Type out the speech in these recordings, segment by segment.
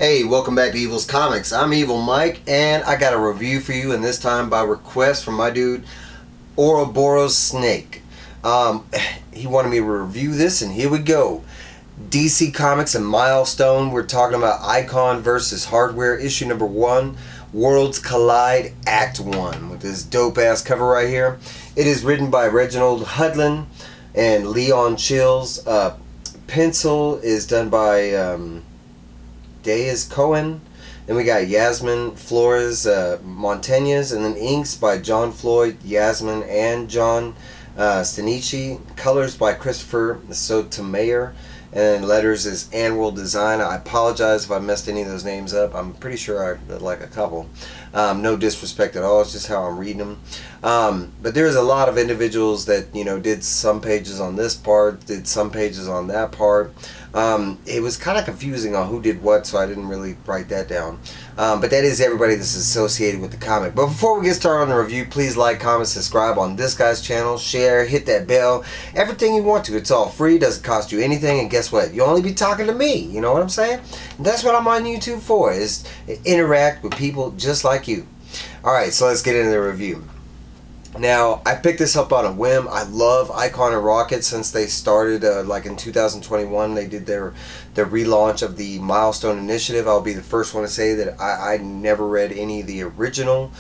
Hey, welcome back to Evil's Comics. I'm Evil Mike, and I got a review for you, and this time by request from my dude, OuroborosSnake. He wanted me to review this, and here we go. DC Comics and Milestone, we're talking about Icon versus Hardware, issue number 1, Worlds Collide, Act 1, with this dope-ass cover right here. It is written by Reginald, Hadlin, and Leon Chills. Pencil is done by Deays, Cowan. Then we got Yasmin, Florez, Mutinez, and then inks by John, Floyd, Yasmin, and John Stanisci. Colors by Christopher Sotomayer. And letters is AndWorld design. I apologize if I messed any of those names up. I'm pretty sure I like a couple. No disrespect at all. It's just how I'm reading them. But there's a lot of individuals that did some pages on this part, did some pages on that part. It was kind of confusing on who did what, so I didn't really write that down. But that is everybody that's associated with the comic. But before we get started on the review, please like, comment, subscribe on this guy's channel, share, hit that bell, everything you want to. It's all free, doesn't cost you anything, and guess what? You'll only be talking to me, you know what I'm saying? And that's what I'm on YouTube for, is interact with people just like you. Alright, so let's get into the review. Now, I picked this up on a whim. I love Icon and Rocket since they started, like in 2021. They did their relaunch of the Milestone Initiative. I'll be the first one to say that I never read any of the original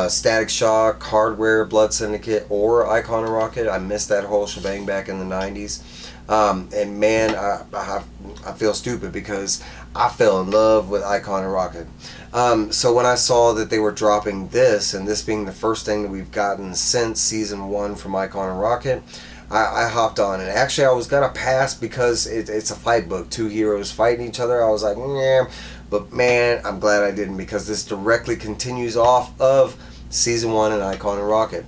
Static Shock, Hardware, Blood Syndicate, or Icon and Rocket. I missed that whole shebang back in the 90s. And man, I feel stupid because I fell in love with Icon and Rocket. So when I saw that they were dropping this, and this being the first thing that we've gotten since season 1 from Icon and Rocket, I hopped on. And actually I was gonna pass because it's a fight book, 2 heroes fighting each other. I was like, yeah, but man, I'm glad I didn't, because this directly continues off of season 1 in Icon and Rocket.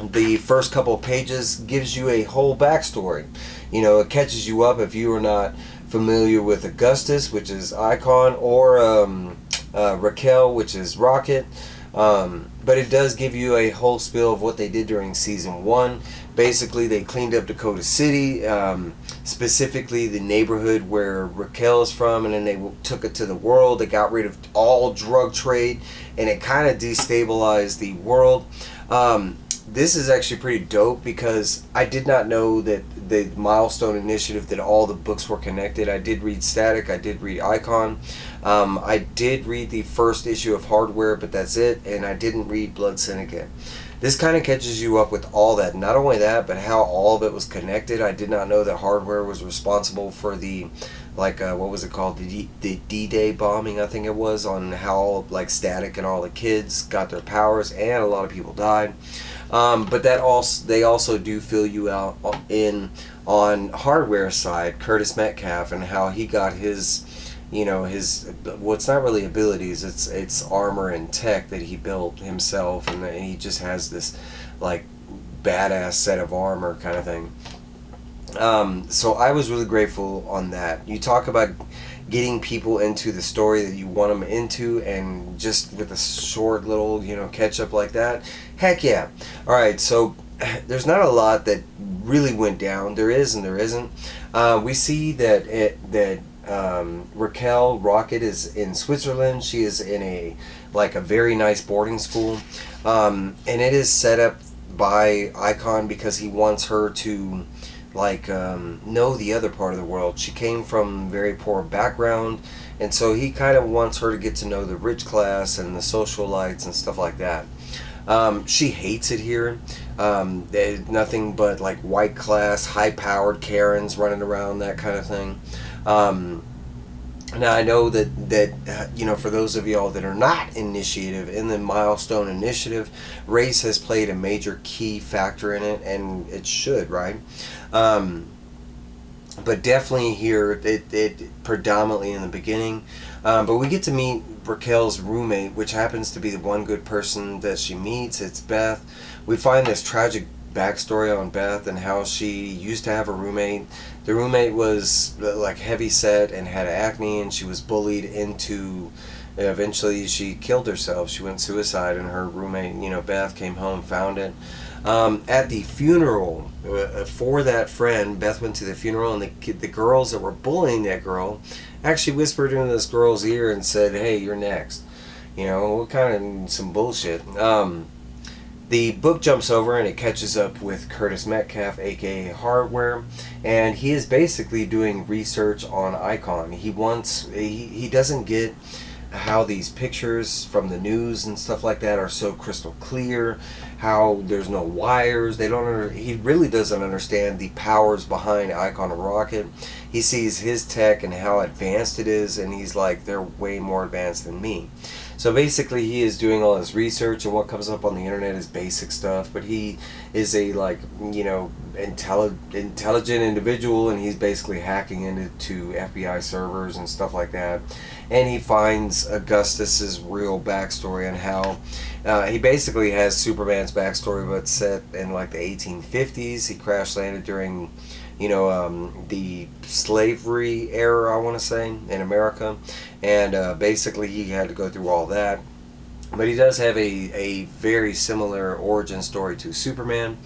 The first couple of pages gives you a whole backstory. It catches you up if you are not familiar with Augustus, which is Icon, or Raquel, which is Rocket. But it does give you a whole spiel of what they did during season 1. Basically, they cleaned up Dakota City, specifically the neighborhood where Raquel is from, and then they took it to the world. They got rid of all drug trade, and it kind of destabilized the world. This is actually pretty dope because I did not know that the Milestone Initiative, that all the books were connected. I did read Static, I did read Icon, I did read the first issue of Hardware, but that's it, and I didn't read Blood Syndicate. This kind of catches you up with all that. Not only that, but how all of it was connected. I did not know that Hardware was responsible for the, what was it called? The D-Day bombing, I think it was, on how, Static and all the kids got their powers, and a lot of people died. But they also do fill you out on Hardware side, Curtis Metcalf, and how he got his, well, it's not really abilities, it's armor and tech that he built himself, and he just has this badass set of armor kind of thing. So I was really grateful on that. You talk about getting people into the story that you want them into, and just with a short little catch up like that, heck yeah. Alright, so there's not a lot that really went down. There is and there isn't. We see that Raquel Rocket is in Switzerland. She is in a very nice boarding school, and it is set up by Icon because he wants her to know the other part of the world. She came from very poor background, and so he kind of wants her to get to know the rich class and the socialites and stuff like that. She hates it here. There's nothing but white class, high powered Karens running around, that kind of thing. Now I know that for those of y'all that are not initiative in the Milestone Initiative, race has played a major key factor in it, and it should, right? But definitely here, it predominantly in the beginning. But we get to meet Raquel's roommate, which happens to be the one good person that she meets. It's Beth. We find this tragic backstory on Beth and how she used to have a roommate. The roommate was heavy set and had acne, and she was bullied into, eventually she killed herself. She went suicide, and her roommate, Beth, came home, found it. At the funeral for that friend, Beth went to the funeral, and the girls that were bullying that girl actually whispered into this girl's ear and said, "Hey, you're next." You know, what kind of some bullshit. The book jumps over and it catches up with Curtis Metcalf, aka Hardware, and he is basically doing research on Icon. He doesn't get how these pictures from the news and stuff like that are so crystal clear, how there's no wires. He really doesn't understand the powers behind Icon rocket. He sees his tech and how advanced it is, and he's like, they're way more advanced than me. So basically he is doing all his research, and what comes up on the internet is basic stuff, but he is a, like, you know, intelligent individual, and he's basically hacking into FBI servers and stuff like that. And he finds Augustus's real backstory on how he basically has Superman's backstory, but set in like the 1850s. He crash landed during, you know, the slavery era, I want to say, in America, and basically he had to go through all that. But he does have a very similar origin story to Superman.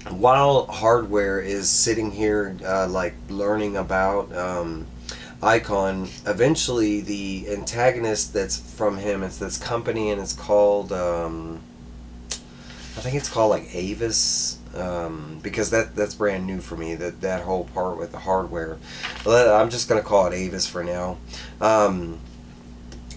While Hardware is sitting here like learning about Icon, eventually the antagonist that's from him, it's this company, and it's called I think it's called like Avis, because that's brand new for me, that whole part with the Hardware. I'm just gonna call it Avis for now.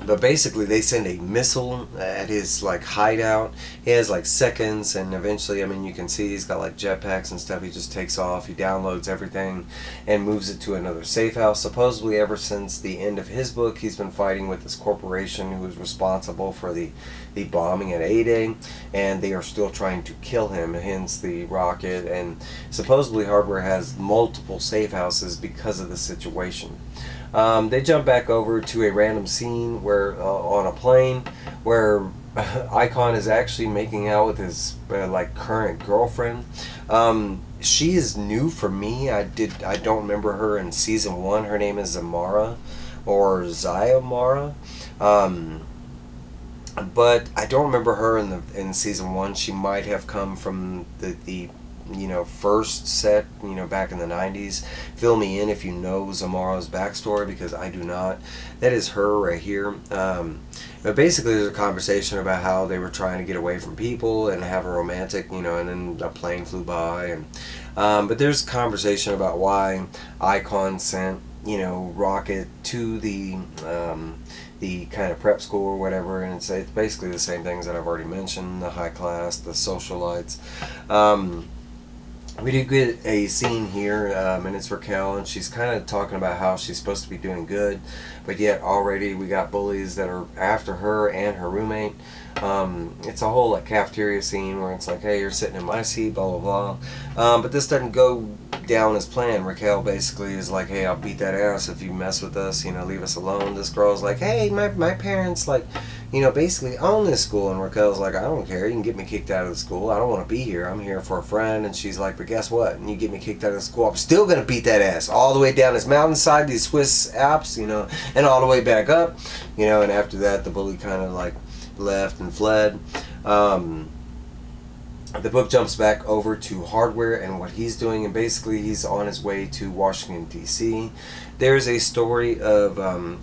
But basically they send a missile at his like hideout. He has like seconds, and eventually, I mean, you can see he's got like jetpacks and stuff. He just takes off, he downloads everything and moves it to another safe house. Supposedly ever since the end of his book, he's been fighting with this corporation who was responsible for the bombing at A-Day, and they are still trying to kill him, hence the rocket. And supposedly Hardware has multiple safe houses because of the situation. They jump back over to a random scene where on a plane where Icon is actually making out with his like current girlfriend. She is new for me. I don't remember her in season 1. Her name is Zamara or Zyamara. But I don't remember her in season 1. She might have come from the you know, first set, you know, back in the 90s. Fill me in if you know Zamara's backstory, because I do not. That is her right here. But basically there's a conversation about how they were trying to get away from people and have a romantic, you know, and then a plane flew by, and but there's conversation about why Icon sent, you know, Rocket to the kind of prep school or whatever, and it's basically the same things that I've already mentioned: the high class, the socialites. We do get a scene here, and it's Raquel, and she's kind of talking about how she's supposed to be doing good, but yet already we got bullies that are after her and her roommate. It's a whole like cafeteria scene where it's like, hey, you're sitting in my seat, blah blah blah. But this doesn't go down as planned. Raquel basically is like, hey, I'll beat that ass if you mess with us, you know, leave us alone. This girl's like, hey, my parents, like, you know, basically own this school. And Raquel's like, I don't care, you can get me kicked out of the school, I don't want to be here, I'm here for a friend. And she's like, but guess what, and you get me kicked out of the school, I'm still gonna beat that ass all the way down this mountainside, these Swiss Alps, you know, and all the way back up, you know. And after that the bully kind of like left and fled. The book jumps back over to Hardware and what he's doing, and basically he's on his way to Washington, D.C. There's a story of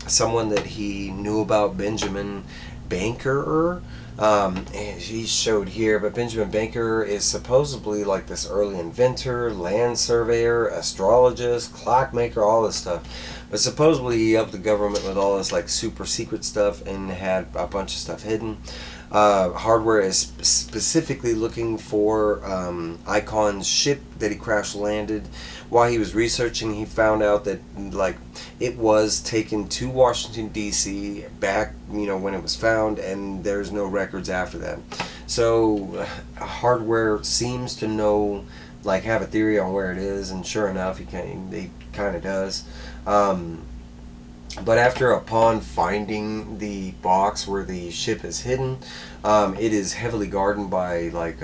someone that he knew about, Benjamin Banker, and he showed here, but Benjamin Banker is supposedly like this early inventor, land surveyor, astrologist, clockmaker, all this stuff. But supposedly he helped the government with all this like super secret stuff and had a bunch of stuff hidden. Hardware is specifically looking for Icon's ship that he crash landed. While he was researching, he found out that like it was taken to Washington D.C. back, you know, when it was found, and there's no records after that. So Hardware seems to know, like, have a theory on where it is, and sure enough, he kind of does. But upon finding the box where the ship is hidden, it is heavily guarded by like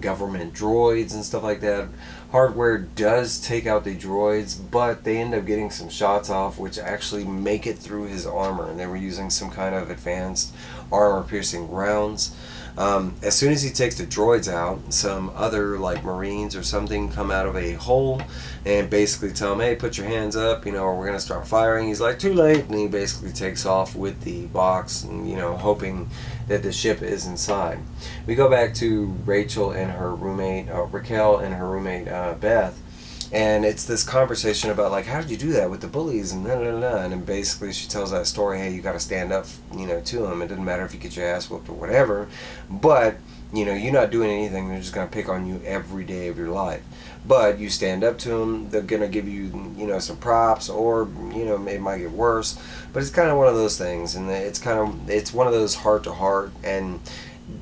government droids and stuff like that. Hardware does take out the droids, but they end up getting some shots off which actually make it through his armor, and they were using some kind of advanced armor-piercing rounds. As soon as he takes the droids out, some other like Marines or something come out of a hole and basically tell him, hey, put your hands up, or we're going to start firing. He's like, too late, and he basically takes off with the box, and, hoping that the ship is inside. We go back to Raquel and her roommate, Beth, and it's this conversation about like, how did you do that with the bullies and and then basically she tells that story. Hey, you got to stand up, to them. It doesn't matter if you get your ass whooped or whatever, but you're not doing anything. They're just gonna pick on you every day of your life. But you stand up to them, they're gonna give you, some props, or it might get worse. But it's kind of one of those things, and it's one of those heart to heart. And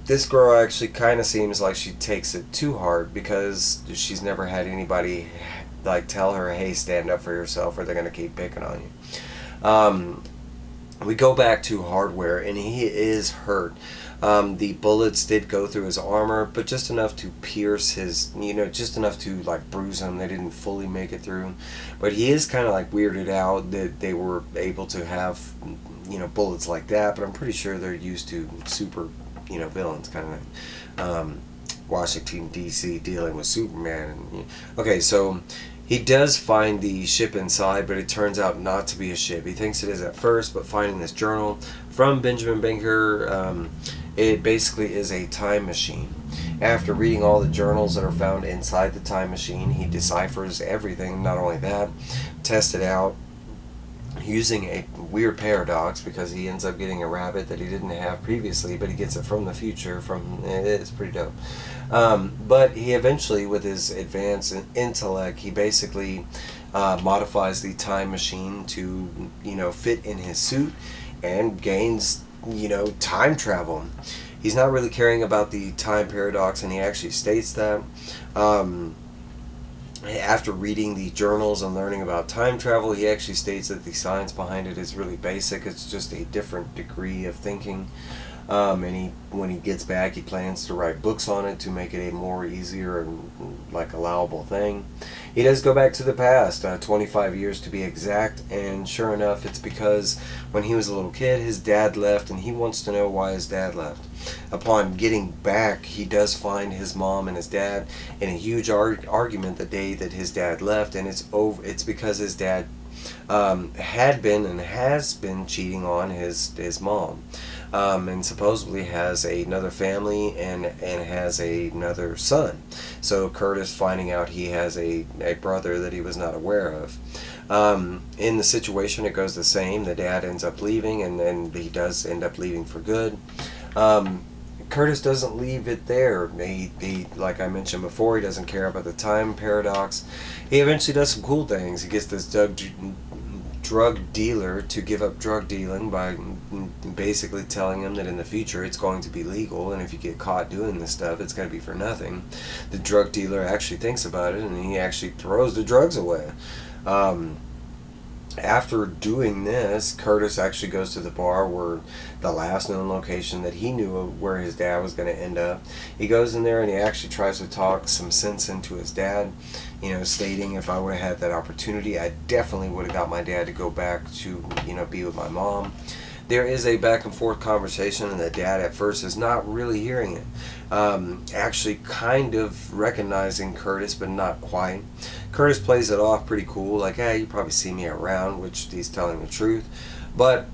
this girl actually kind of seems like she takes it too hard because she's never had anybody like tell her, hey, stand up for yourself, or they're gonna keep picking on you. We go back to Hardware, and he is hurt. The bullets did go through his armor, but just enough to pierce his, just enough to like bruise him. They didn't fully make it through, but he is kind of like weirded out that they were able to have, bullets like that. But I'm pretty sure they're used to super, villains kind of Washington D.C. dealing with Superman. And okay, so he does find the ship inside, but it turns out not to be a ship. He thinks it is at first, but finding this journal from Benjamin Banker, it basically is a time machine. After reading all the journals that are found inside the time machine, he deciphers everything. Not only that, test it out using a weird paradox, because he ends up getting a rabbit that he didn't have previously, but he gets it from the future. It's pretty dope. But he eventually, with his advanced intellect, he basically modifies the time machine to fit in his suit and gains time travel. He's not really caring about the time paradox, and he actually states that after reading the journals and learning about time travel, he actually states that the science behind it is really basic. It's just a different degree of thinking. And when he gets back, he plans to write books on it to make it a more easier and like allowable thing. He does go back to the past, 25 years to be exact, and sure enough, it's because when he was a little kid, his dad left, and he wants to know why his dad left. Upon getting back, he does find his mom and his dad in a huge argument the day that his dad left, and it's because his dad had been and has been cheating on his mom. And supposedly has another family and has another son. So Curtis, finding out he has a brother that he was not aware of. In the situation, it goes the same. The dad ends up leaving, and then he does end up leaving for good. Curtis doesn't leave it there. He, like I mentioned before, he doesn't care about the time paradox. He eventually does some cool things. He gets this drug dealer to give up drug dealing by basically telling him that in the future it's going to be legal, and if you get caught doing this stuff, it's going to be for nothing. The drug dealer actually thinks about it, and he actually throws the drugs away. After doing this, Curtis actually goes to the bar, where the last known location that he knew of where his dad was going to end up. He goes in there and he actually tries to talk some sense into his dad, stating, if I would have had that opportunity, I definitely would have got my dad to go back to, be with my mom. There is a back and forth conversation, and the dad at first is not really hearing it. Actually kind of recognizing Curtis, but not quite. Curtis plays it off pretty cool, like, hey, you probably see me around, which he's telling the truth. But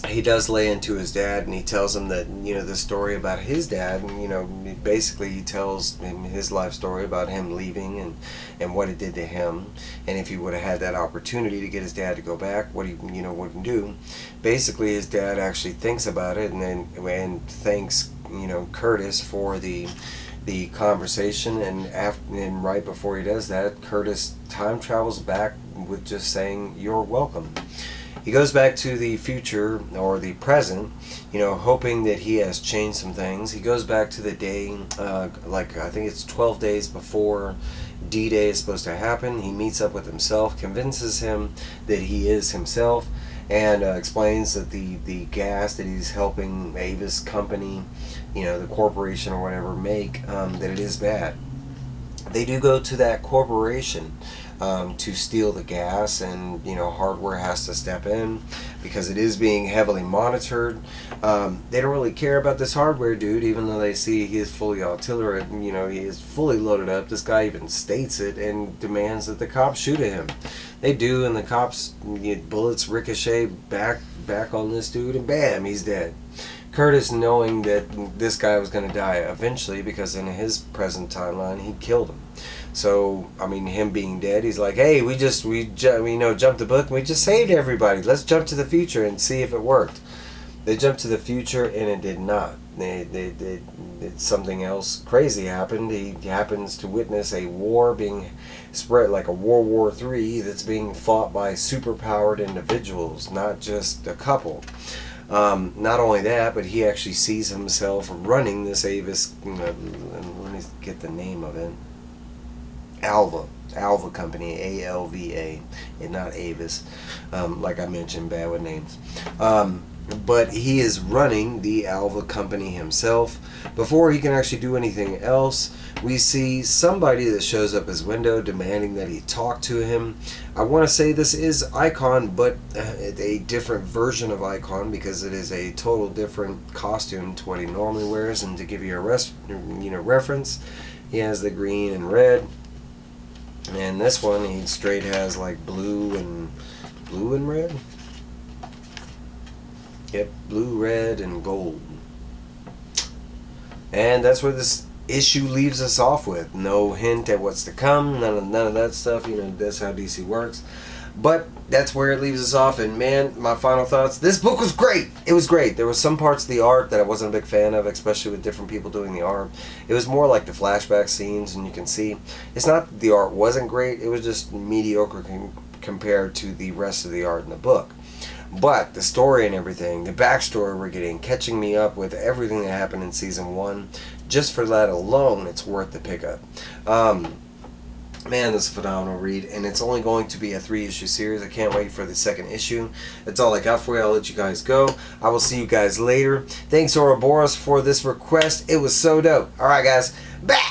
he does lay into his dad, and he tells him that, the story about his dad, and, basically he tells him his life story about him leaving and what it did to him, and if he would have had that opportunity to get his dad to go back, what he, wouldn't do. Basically, his dad actually thinks about it, and thanks, Curtis for the conversation, and right before he does that, Curtis time travels back with just saying, you're welcome. He goes back to the future, or the present, hoping that he has changed some things. He goes back to the day, I think it's 12 days before D-Day is supposed to happen. He meets up with himself, convinces him that he is himself, and explains that the gas that he's helping Ava's company, the corporation or whatever, make, that it is bad. they do go to that corporation to steal the gas, and hardware has to step in because it is being heavily monitored. They don't really care about this hardware dude, even though they see he is fully artillery. He is fully loaded up. This guy even states it and demands that the cops shoot at him. They do, and the cops get bullets ricochet back on this dude, and bam, he's dead. Curtis, knowing that this guy was going to die eventually, because in his present timeline he killed him. So, him being dead, he's like, hey, we jumped the book and we just saved everybody. Let's jump to the future and see if it worked. They jumped to the future and it did not. Something else crazy happened. He happens to witness a war being spread, like a World War III, that's being fought by superpowered individuals, not just a couple. Not only that, but he actually sees himself running this Avis, let me get the name of it. Alva Company, ALVA, and not Avis. Like I mentioned, bad with names. But he is running the Alva Company himself. Before he can actually do anything else, we see somebody that shows up his window demanding that he talk to him. I want to say this is Icon, but a different version of Icon, because it is a total different costume to what he normally wears. And to give you a reference, he has the green and red. And this one, he straight has like blue and red. Yep, blue, red, and gold. And that's where this issue leaves us off with. No hint at what's to come. None of that stuff. That's how DC works. But that's where it leaves us off. And man, my final thoughts. This book was great. It was great. There was some parts of the art that I wasn't a big fan of, especially with different people doing the art. It was more like the flashback scenes, and you can see it's not that the art wasn't great. It was just mediocre compared to the rest of the art in the book. But the story and everything, the backstory we're getting, catching me up with everything that happened in season 1, just for that alone, it's worth the pickup. Man, this is a phenomenal read, and it's only going to be a 3-issue series. I can't wait for the second issue. That's all I got for you. I'll let you guys go. I will see you guys later. Thanks, Ouroboros, for this request. It was so dope. Alright, guys. Bye!